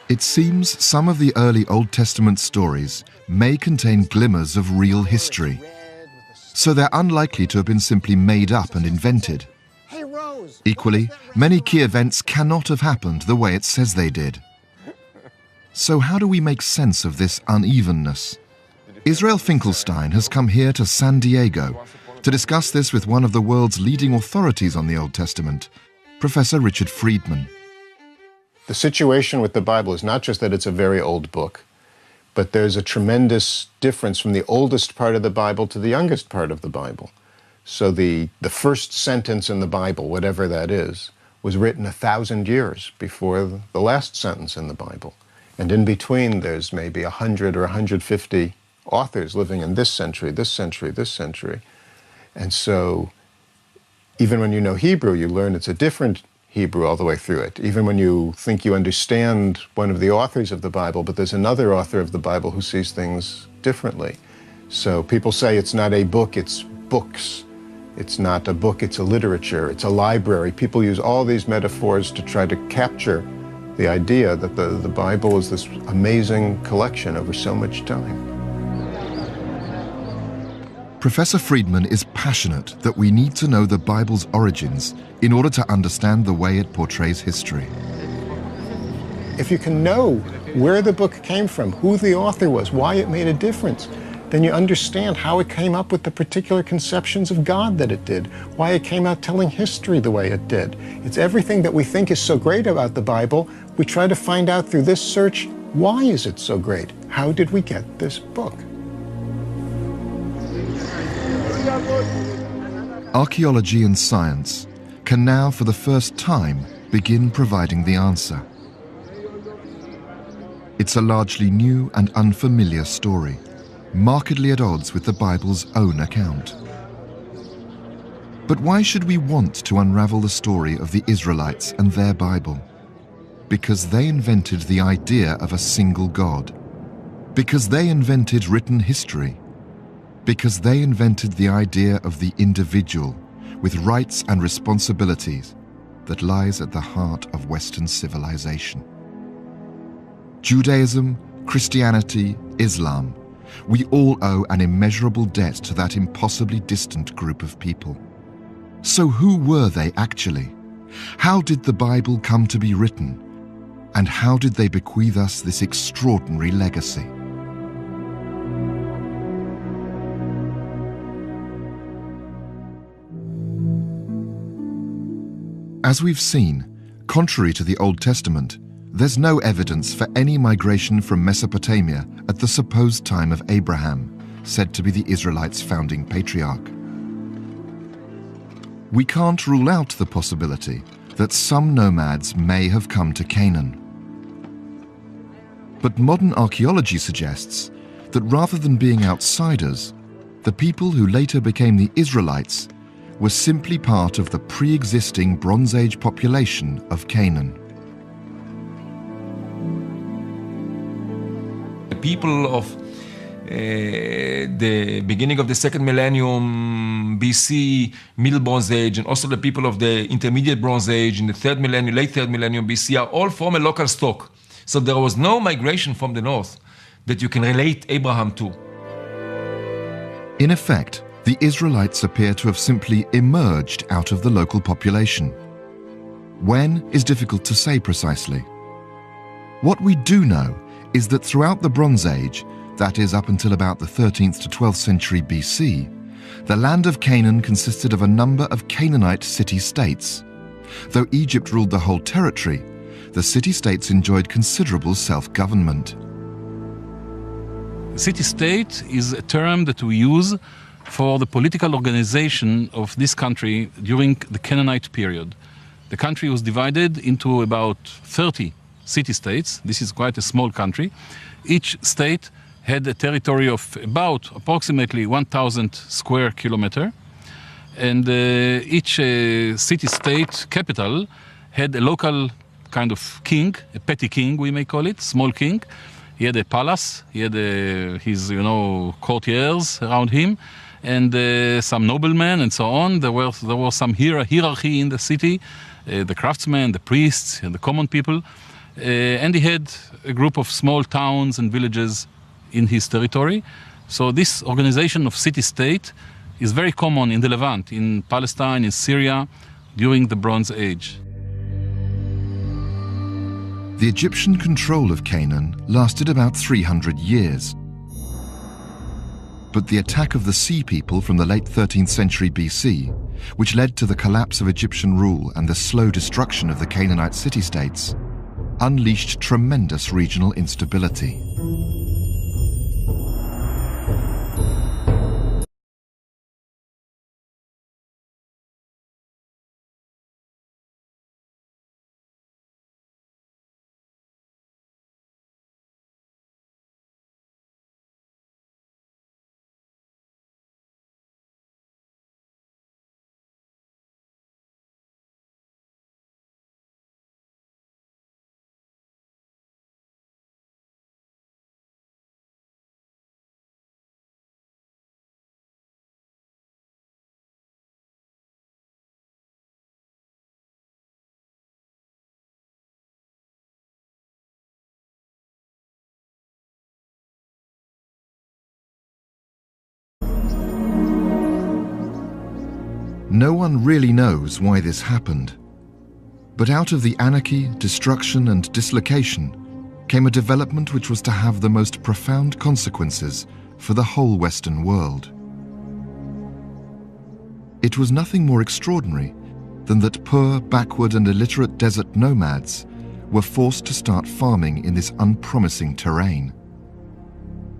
It seems some of the early Old Testament stories may contain glimmers of real history, so they're unlikely to have been simply made up and invented. Equally, many key events cannot have happened the way it says they did. So how do we make sense of this unevenness? Israel Finkelstein has come here to San Diego to discuss this with one of the world's leading authorities on the Old Testament, Professor Richard Friedman. The situation with the Bible is not just that it's a very old book, but there's a tremendous difference from the oldest part of the Bible to the youngest part of the Bible. So the first sentence in the Bible, whatever that is, was written 1,000 years before the last sentence in the Bible. And in between, there's maybe 100 or 150 authors living in this century, this century, this century. And so even when you know Hebrew, you learn it's a different Hebrew all the way through it. Even when you think you understand one of the authors of the Bible, but there's another author of the Bible who sees things differently. So people say it's not a book, it's books. It's not a book, it's a literature, it's a library. People use all these metaphors to try to capture the idea that the Bible is this amazing collection over so much time. Professor Friedman is passionate that we need to know the Bible's origins in order to understand the way it portrays history. If you can know where the book came from, who the author was, why it made a difference, then you understand how it came up with the particular conceptions of God that it did, why it came out telling history the way it did. It's everything that we think is so great about the Bible. We try to find out through this search, why is it so great? How did we get this book? Archaeology and science can now, for the first time, begin providing the answer. It's a largely new and unfamiliar story, markedly at odds with the Bible's own account. But why should we want to unravel the story of the Israelites and their Bible? Because they invented the idea of a single God. Because they invented written history. Because they invented the idea of the individual with rights and responsibilities that lies at the heart of Western civilization. Judaism, Christianity, Islam, we all owe an immeasurable debt to that impossibly distant group of people. So who were they actually? How did the Bible come to be written? And how did they bequeath us this extraordinary legacy? As we've seen, contrary to the Old Testament, there's no evidence for any migration from Mesopotamia at the supposed time of Abraham, said to be the Israelites' founding patriarch. We can't rule out the possibility that some nomads may have come to Canaan. But modern archaeology suggests that rather than being outsiders, the people who later became the Israelites were simply part of the pre-existing Bronze Age population of Canaan. The people of the beginning of the second millennium BC, Middle Bronze Age, and also the people of the intermediate Bronze Age in the third millennium, late third millennium BC are all from a local stock. So there was no migration from the north that you can relate Abraham to. In effect, the Israelites appear to have simply emerged out of the local population. When is difficult to say precisely. What we do know is that throughout the Bronze Age, that is up until about the 13th to 12th century BC, the land of Canaan consisted of a number of Canaanite city-states. Though Egypt ruled the whole territory, the city-states enjoyed considerable self-government. City-state is a term that we use for the political organization of this country during the Canaanite period. The country was divided into about 30 city-states. This is quite a small country. Each state had a territory of about approximately 1,000 square kilometers. And each city-state capital had a local kind of king, a petty king we may call it, small king. He had a palace, he had his courtiers around him, and some noblemen and so on. There was some hierarchy in the city, the craftsmen, the priests, and the common people. and he had a group of small towns and villages in his territory. So this organization of city-state is very common in the Levant, in Palestine, in Syria, during the Bronze Age. The Egyptian control of Canaan lasted about 300 years. But the attack of the Sea People from the late 13th century BC, which led to the collapse of Egyptian rule and the slow destruction of the Canaanite city-states, unleashed tremendous regional instability. No one really knows why this happened. But out of the anarchy, destruction, and dislocation came a development which was to have the most profound consequences for the whole Western world. It was nothing more extraordinary than that poor, backward, and illiterate desert nomads were forced to start farming in this unpromising terrain.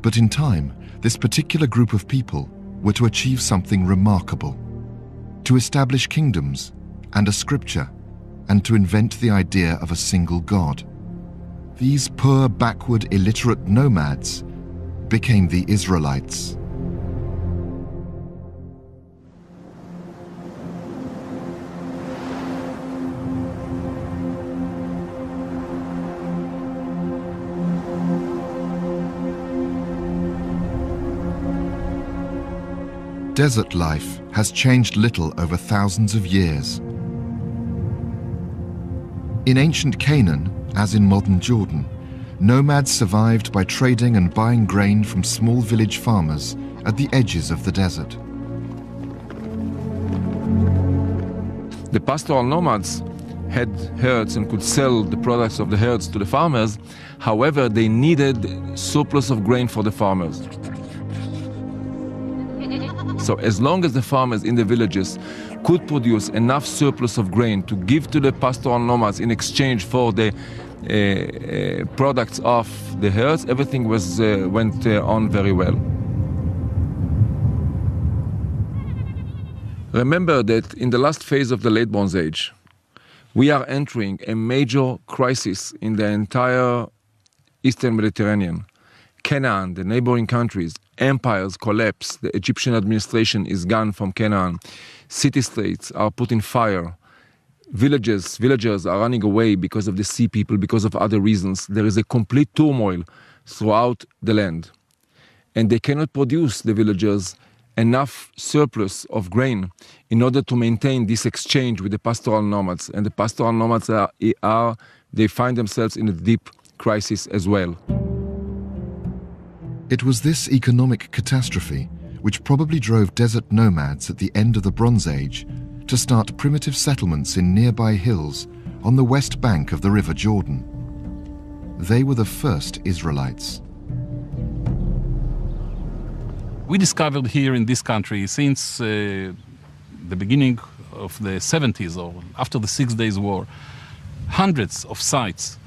But in time, this particular group of people were to achieve something remarkable: to establish kingdoms and a scripture, and to invent the idea of a single God. These poor, backward, illiterate nomads became the Israelites. Desert life has changed little over thousands of years. In ancient Canaan, as in modern Jordan, nomads survived by trading and buying grain from small village farmers at the edges of the desert. The pastoral nomads had herds and could sell the products of the herds to the farmers. However, they needed surplus of grain for the farmers. So as long as the farmers in the villages could produce enough surplus of grain to give to the pastoral nomads in exchange for the products of the herds, everything went on very well. Remember that in the last phase of the late Bronze Age, we are entering a major crisis in the entire Eastern Mediterranean. Canaan, the neighboring countries, empires collapse, the Egyptian administration is gone from Canaan, city-states are put in fire, villagers are running away because of the Sea People, because of other reasons. There is a complete turmoil throughout the land. And they cannot produce, the villagers, enough surplus of grain in order to maintain this exchange with the pastoral nomads. And the pastoral nomads they find themselves in a deep crisis as well. It was this economic catastrophe which probably drove desert nomads at the end of the Bronze Age to start primitive settlements in nearby hills on the west bank of the River Jordan. They were the first Israelites. We discovered here in this country since the beginning of the 70s or after the 6 Days War, hundreds of sites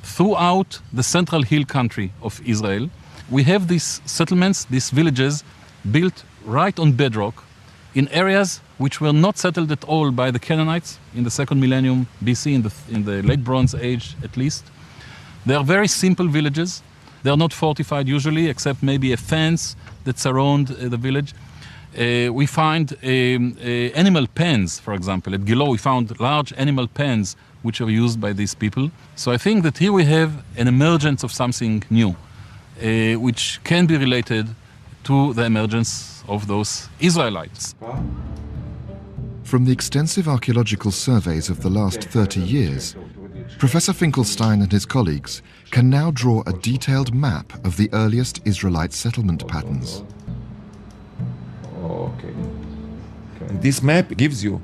throughout the central hill country of Israel. We have these settlements, these villages, built right on bedrock in areas which were not settled at all by the Canaanites in the second millennium BC, in the late Bronze Age at least. They are very simple villages. They are not fortified usually, except maybe a fence that surround the village. We find animal pens, for example. At Gilo we found large animal pens which are used by these people. So I think that here we have an emergence of something new, which can be related to the emergence of those Israelites. From the extensive archaeological surveys of the last 30 years, Professor Finkelstein and his colleagues can now draw a detailed map of the earliest Israelite settlement patterns. Okay. And this map gives you,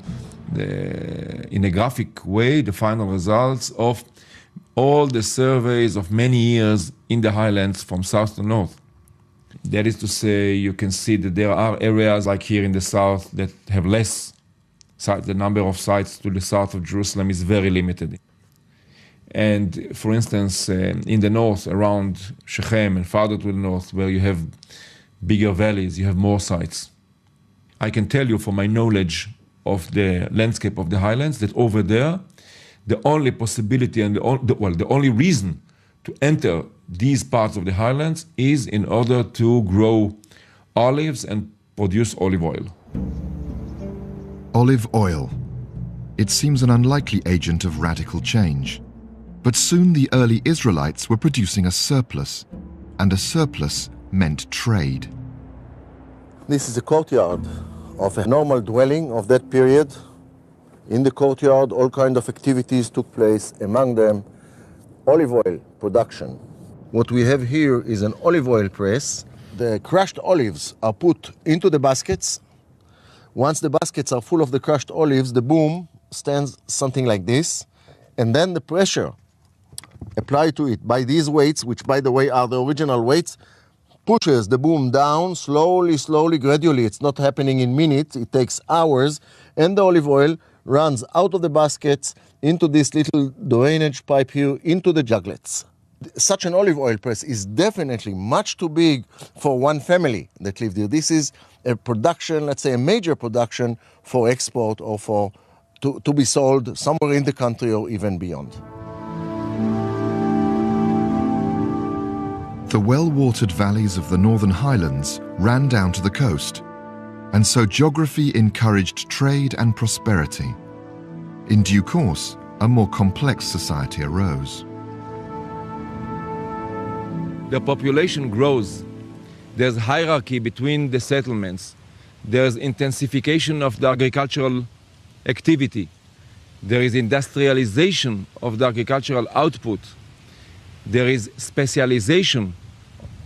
in a graphic way, the final results of all the surveys of many years in the highlands from south to north. That is to say, you can see that there are areas like here in the south that have less sites. The number of sites to the south of Jerusalem is very limited. And for instance, in the north, around Shechem and farther to the north, where you have bigger valleys, you have more sites. I can tell you from my knowledge of the landscape of the highlands that over there, the only possibility and the only reason to enter these parts of the highlands is in order to grow olives and produce olive oil. Olive oil. It seems an unlikely agent of radical change. But soon the early Israelites were producing a surplus, and a surplus meant trade. This is a courtyard of a normal dwelling of that period. In the courtyard, all kinds of activities took place, among them olive oil production. What we have here is an olive oil press. The crushed olives are put into the baskets. Once the baskets are full of the crushed olives, the boom stands something like this, and then the pressure applied to it by these weights, which by the way are the original weights, pushes the boom down slowly, gradually. It's not happening in minutes, it takes hours, and the olive oil runs out of the baskets into this little drainage pipe here into the juglets. Such an olive oil press is definitely much too big for one family that lived here. This is a production, let's say a major production for export or for to be sold somewhere in the country or even beyond. The well-watered valleys of the northern highlands ran down to the coast, and so geography encouraged trade and prosperity. In due course, a more complex society arose. The population grows. There's hierarchy between the settlements. There's intensification of the agricultural activity. There is industrialization of the agricultural output. There is specialization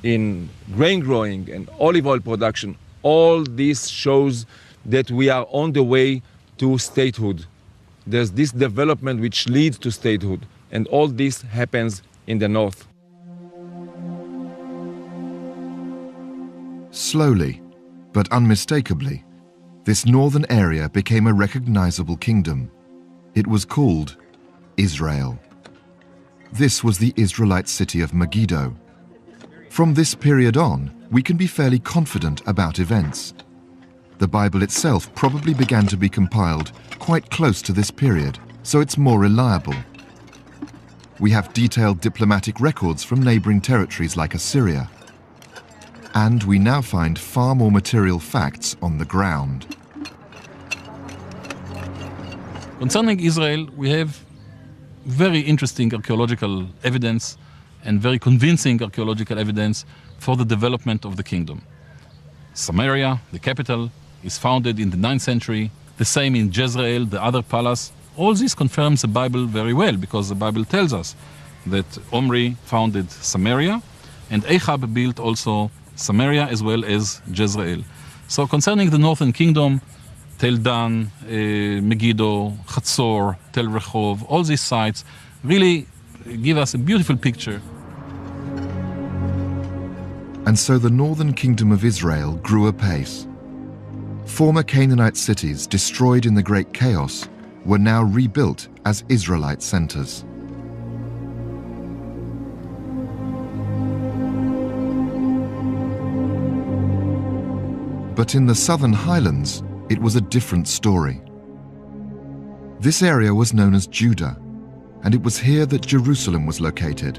in grain growing and olive oil production. All this shows that we are on the way to statehood. There's this development which leads to statehood, and all this happens in the north. Slowly, but unmistakably, this northern area became a recognizable kingdom. It was called Israel. This was the Israelite city of Megiddo. From this period on, we can be fairly confident about events. The Bible itself probably began to be compiled quite close to this period, so it's more reliable. We have detailed diplomatic records from neighboring territories like Assyria. And we now find far more material facts on the ground. Concerning Israel, we have very interesting archaeological evidence and very convincing archaeological evidence for the development of the kingdom. Samaria, the capital, is founded in the 9th century. The same in Jezreel, the other palace. All this confirms the Bible very well, because the Bible tells us that Omri founded Samaria, and Ahab built also Samaria as well as Jezreel. So concerning the northern kingdom, Tel Dan, Megiddo, Chatzor, Tel Rehov, all these sites really give us a beautiful picture. And so the northern kingdom of Israel grew apace. Former Canaanite cities destroyed in the Great Chaos were now rebuilt as Israelite centers. But in the southern highlands, it was a different story. This area was known as Judah, and it was here that Jerusalem was located.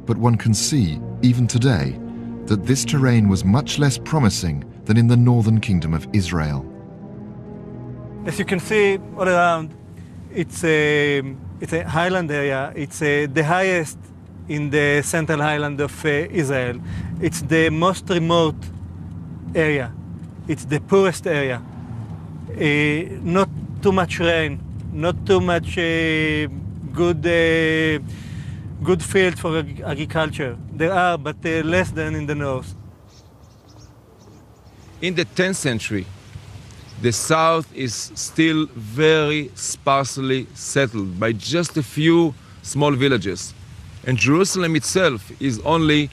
But one can see, even today, that this terrain was much less promising than in the northern kingdom of Israel. As you can see all around, it's a highland area. It's the highest in the central highland of Israel. It's the most remote area. It's the poorest area. Not too much rain, not too much good field for agriculture. There are, but less than in the north. In the 10th century, the south is still very sparsely settled by just a few small villages. And Jerusalem itself is only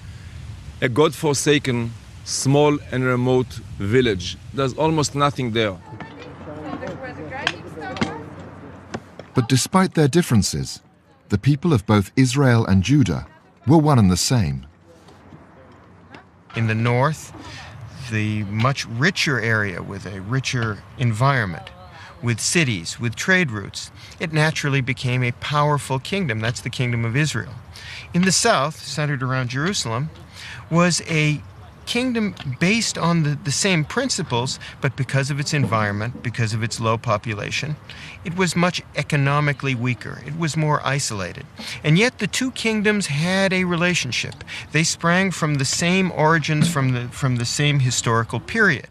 a God-forsaken, small and remote village. There's almost nothing there. But despite their differences, the people of both Israel and Judah were one and the same. In the north, the much richer area with a richer environment, with cities, with trade routes, it naturally became a powerful kingdom. That's the kingdom of Israel. In the south, centered around Jerusalem, was a kingdom based on the same principles, but because of its environment, because of its low population, it was much economically weaker. It was more isolated. And yet the two kingdoms had a relationship. They sprang from the same origins, from the same historical period.